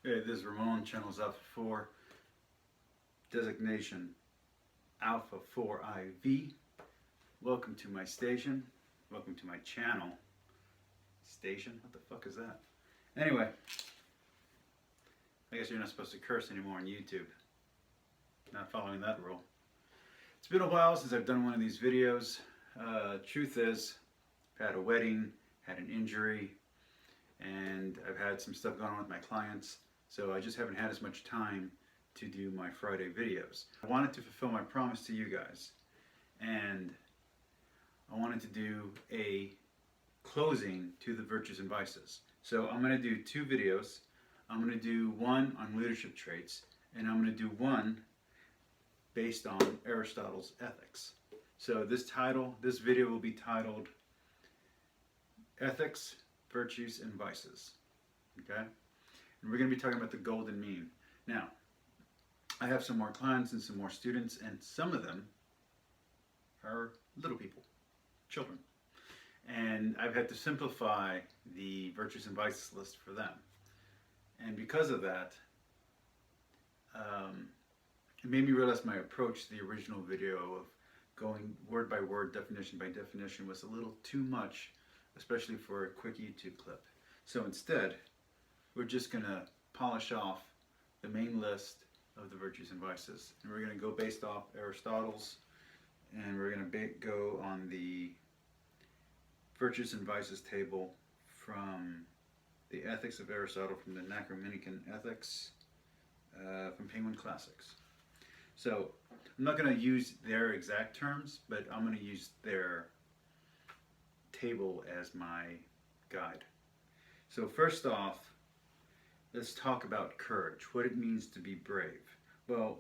Hey, this is Ramon, channels Alpha 4, designation Alpha 4IV. Welcome to my station. Welcome to my channel. Station? What the fuck is that? Anyway, I guess you're not supposed to curse anymore on YouTube. Not following that rule. It's been a while since I've done one of these videos. Truth is, I've had a wedding, had an injury, and I've had some stuff going on with my clients. So I just haven't had as much time to do my Friday videos. I wanted to fulfill my promise to you guys, and I wanted to do a closing to the virtues and vices. So I'm going to do two videos. I'm going to do one on leadership traits, and I'm going to do one based on Aristotle's ethics. So this video will be titled Ethics, Virtues, and Vices. Okay? And we're going to be talking about the golden mean. Now, I have some more clients and some more students, and some of them are little people, children. And I've had to simplify the virtues and vices list for them. And because of that, it made me realize my approach to the original video of going word by word, definition by definition, was a little too much, especially for a quick YouTube clip. So instead, we're just going to polish off the main list of the virtues and vices. And we're going to go based off Aristotle's, and we're going to go on the virtues and vices table from the Ethics of Aristotle, from the Nicomachean Ethics, from Penguin Classics. So I'm not going to use their exact terms, but I'm going to use their table as my guide. So first off, let's talk about courage, what it means to be brave. Well,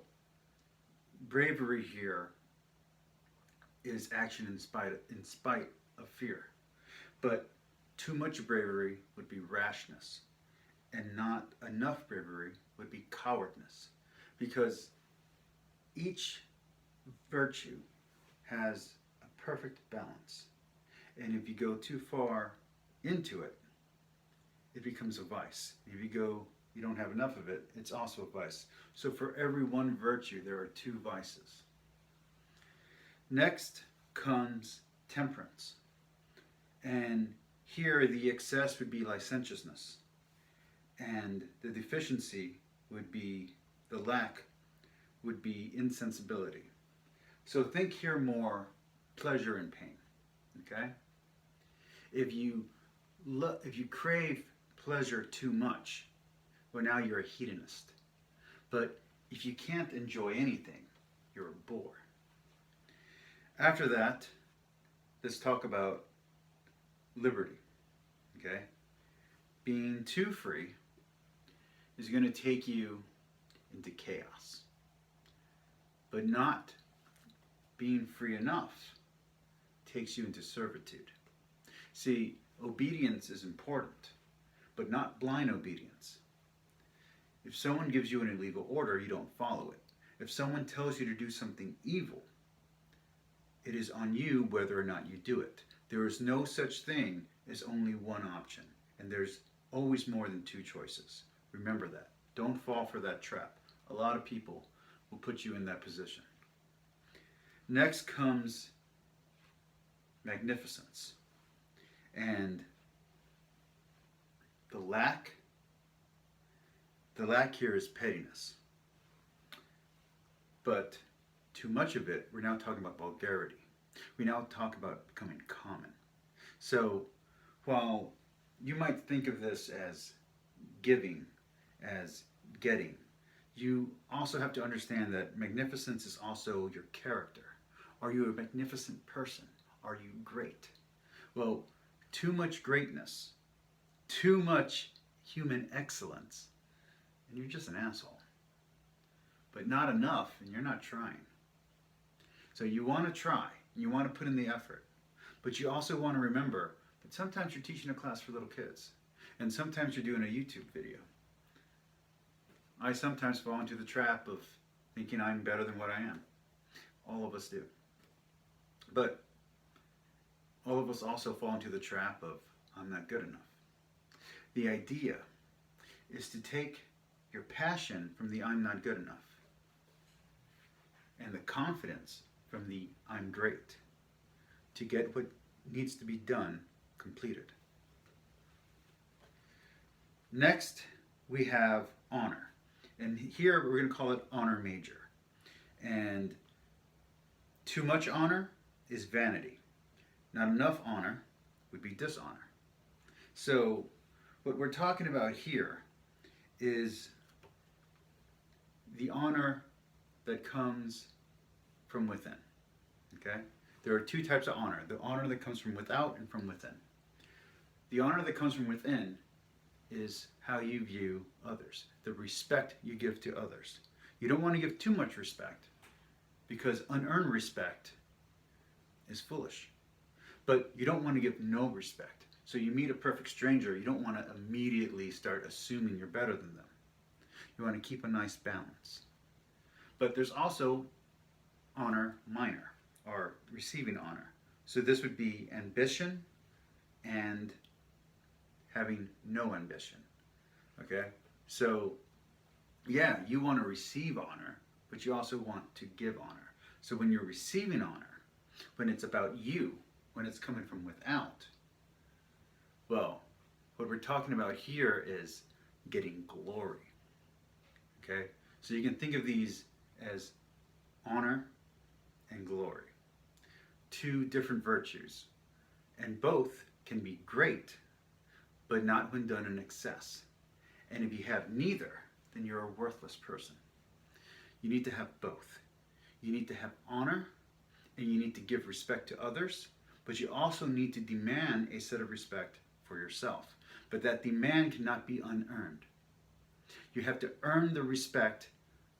bravery here is action in spite of fear. But too much bravery would be rashness, and not enough bravery would be cowardness. Because each virtue has a perfect balance. And if you go too far into it, it becomes a vice. If you don't have enough of it, it's also a vice. So for every one virtue, there are two vices. Next comes temperance. And here the excess would be licentiousness. And the deficiency would be, the lack would be insensibility. So think here more pleasure and pain. Okay? If you crave pleasure too much, well, now you're a hedonist. But if you can't enjoy anything, you're a bore. After that, let's talk about liberty. Okay? Being too free is going to take you into chaos. But not being free enough takes you into servitude. See, obedience is important, but not blind obedience. If someone gives you an illegal order, you don't follow it. If someone tells you to do something evil, it is on you whether or not you do it. There is no such thing as only one option, and there's always more than two choices. Remember that. Don't fall for that trap. A lot of people will put you in that position. Next comes magnificence. And the lack here is pettiness. But too much of it, we're now talking about vulgarity. We now talk about becoming common. So while you might think of this as giving, as getting, you also have to understand that magnificence is also your character. Are you a magnificent person? Are you great? Well, too much greatness, too much human excellence, and you're just an asshole. But not enough, and you're not trying. So you want to try, you want to put in the effort, but you also want to remember that sometimes you're teaching a class for little kids, and sometimes you're doing a YouTube video. I sometimes fall into the trap of thinking I'm better than what I am. All of us do. But all of us also fall into the trap of I'm not good enough. The idea is to take your passion from the I'm not good enough, and the confidence from the I'm great, to get what needs to be done completed. Next, we have honor. And here we're going to call it honor major. And too much honor is vanity. Not enough honor would be dishonor. So what we're talking about here is the honor that comes from within. Okay? There are two types of honor. The honor that comes from without and from within. The honor that comes from within is how you view others, the respect you give to others. You don't want to give too much respect, because unearned respect is foolish. But you don't want to give no respect. So you meet a perfect stranger, you don't want to immediately start assuming you're better than them. You want to keep a nice balance. But there's also honor minor, or receiving honor. So this would be ambition and having no ambition. Okay? So, yeah, you want to receive honor, but you also want to give honor. So when you're receiving honor, when it's about you, when it's coming from without, well, what we're talking about here is getting glory. Okay? So you can think of these as honor and glory. Two different virtues. And both can be great, but not when done in excess. And if you have neither, then you're a worthless person. You need to have both. You need to have honor, and you need to give respect to others, but you also need to demand a set of respect for yourself. But that demand cannot be unearned. You have to earn the respect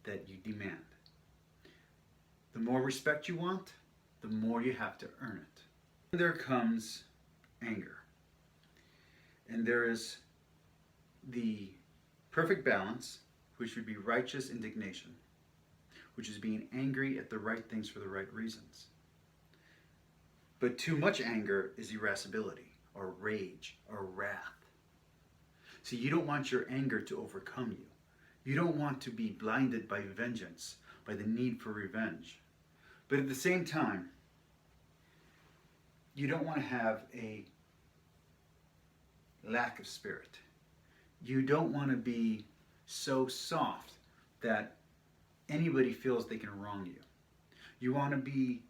that you demand. The more respect you want, the more you have to earn it. And there comes anger. And there is the perfect balance, which would be righteous indignation, which is being angry at the right things for the right reasons. But too much anger is irascibility, or rage, or wrath. See, you don't want your anger to overcome you. You don't want to be blinded by vengeance, by the need for revenge. But at the same time, you don't want to have a lack of spirit. You don't want to be so soft that anybody feels they can wrong you. You want to be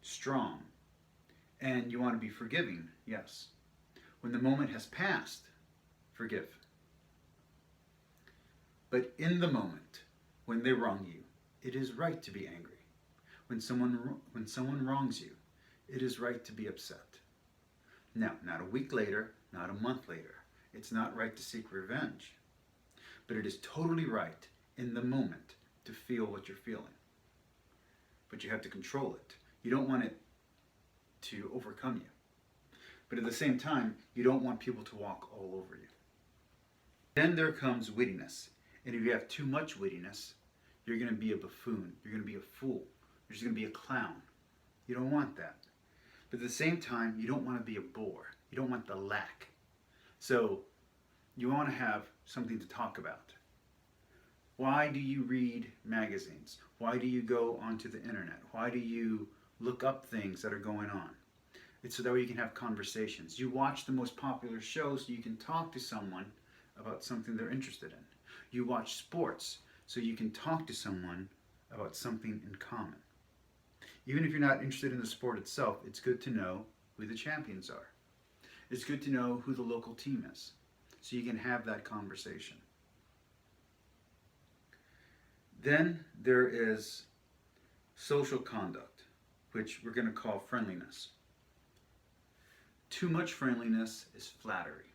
strong, and you want to be forgiving, yes. When the moment has passed, forgive. But in the moment, when they wrong you, it is right to be angry. When someone wrongs you, it is right to be upset. Now, not a week later, not a month later. It's not right to seek revenge. But it is totally right in the moment to feel what you're feeling. But you have to control it. You don't want it to overcome you. But at the same time, you don't want people to walk all over you. Then there comes wittiness. And if you have too much wittiness, you're going to be a buffoon. You're going to be a fool. You're just going to be a clown. You don't want that. But at the same time, you don't want to be a bore. You don't want the lack. So you want to have something to talk about. Why do you read magazines? Why do you go onto the internet? Why do you look up things that are going on? It's so that way you can have conversations. You watch the most popular shows so you can talk to someone about something they're interested in. You watch sports so you can talk to someone about something in common. Even if you're not interested in the sport itself, it's good to know who the champions are. It's good to know who the local team is, so you can have that conversation. Then there is social conduct, which we're going to call friendliness. Too much friendliness is flattery.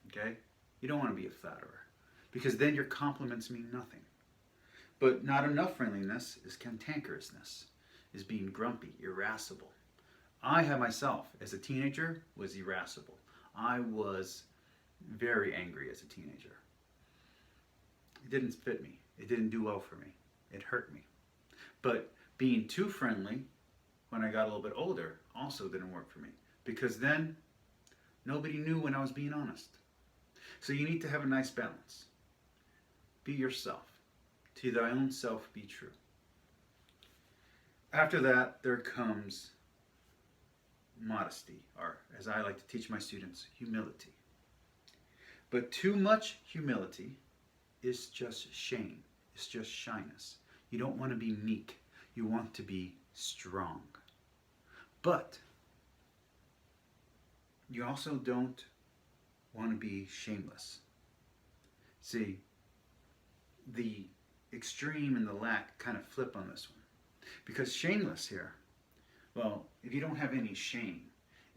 Okay? You don't want to be a flatterer, because then your compliments mean nothing. But not enough friendliness is cantankerousness, is being grumpy, irascible. I have myself, as a teenager, was irascible. I was very angry as a teenager. It didn't fit me. It didn't do well for me. It hurt me. But being too friendly, when I got a little bit older, also didn't work for me. Because then, nobody knew when I was being honest. So you need to have a nice balance. Be yourself. To thy own self be true. After that, there comes modesty, or as I like to teach my students, humility. But too much humility is just shame. It's just shyness. You don't want to be meek. You want to be strong. But you also don't want to be shameless. See, the extreme and the lack kind of flip on this one. Because shameless here, well, if you don't have any shame,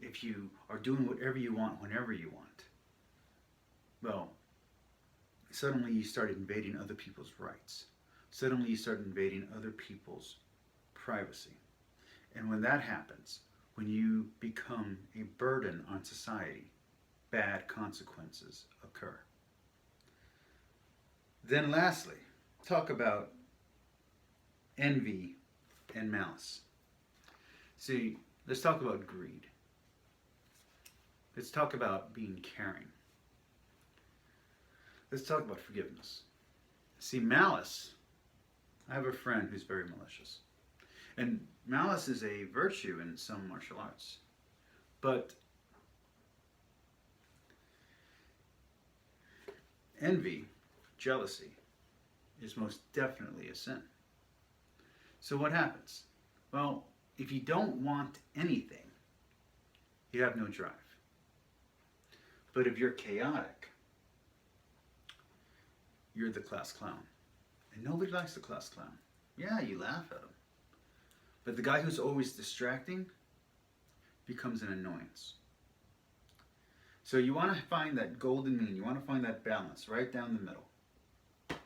if you are doing whatever you want whenever you want, well, suddenly you start invading other people's rights. Suddenly you start invading other people's privacy. And when that happens, when you become a burden on society, bad consequences occur. Then lastly, talk about envy and malice. See, let's talk about greed. Let's talk about being caring. Let's talk about forgiveness. See, malice, I have a friend who's very malicious. And malice is a virtue in some martial arts. But envy, jealousy, is most definitely a sin. So what happens? Well, if you don't want anything, you have no drive. But if you're chaotic, you're the class clown. And nobody likes the class clown. Yeah, you laugh at him. But the guy who's always distracting becomes an annoyance. So you want to find that golden mean. You want to find that balance right down the middle.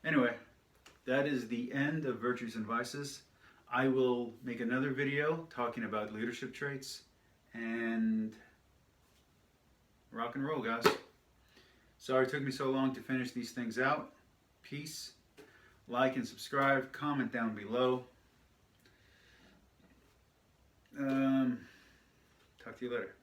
Anyway, that is the end of Virtues and Vices. I will make another video talking about leadership traits, and rock and roll, guys. Sorry it took me so long to finish these things out. Peace. Like and subscribe. Comment down below. Talk to you later.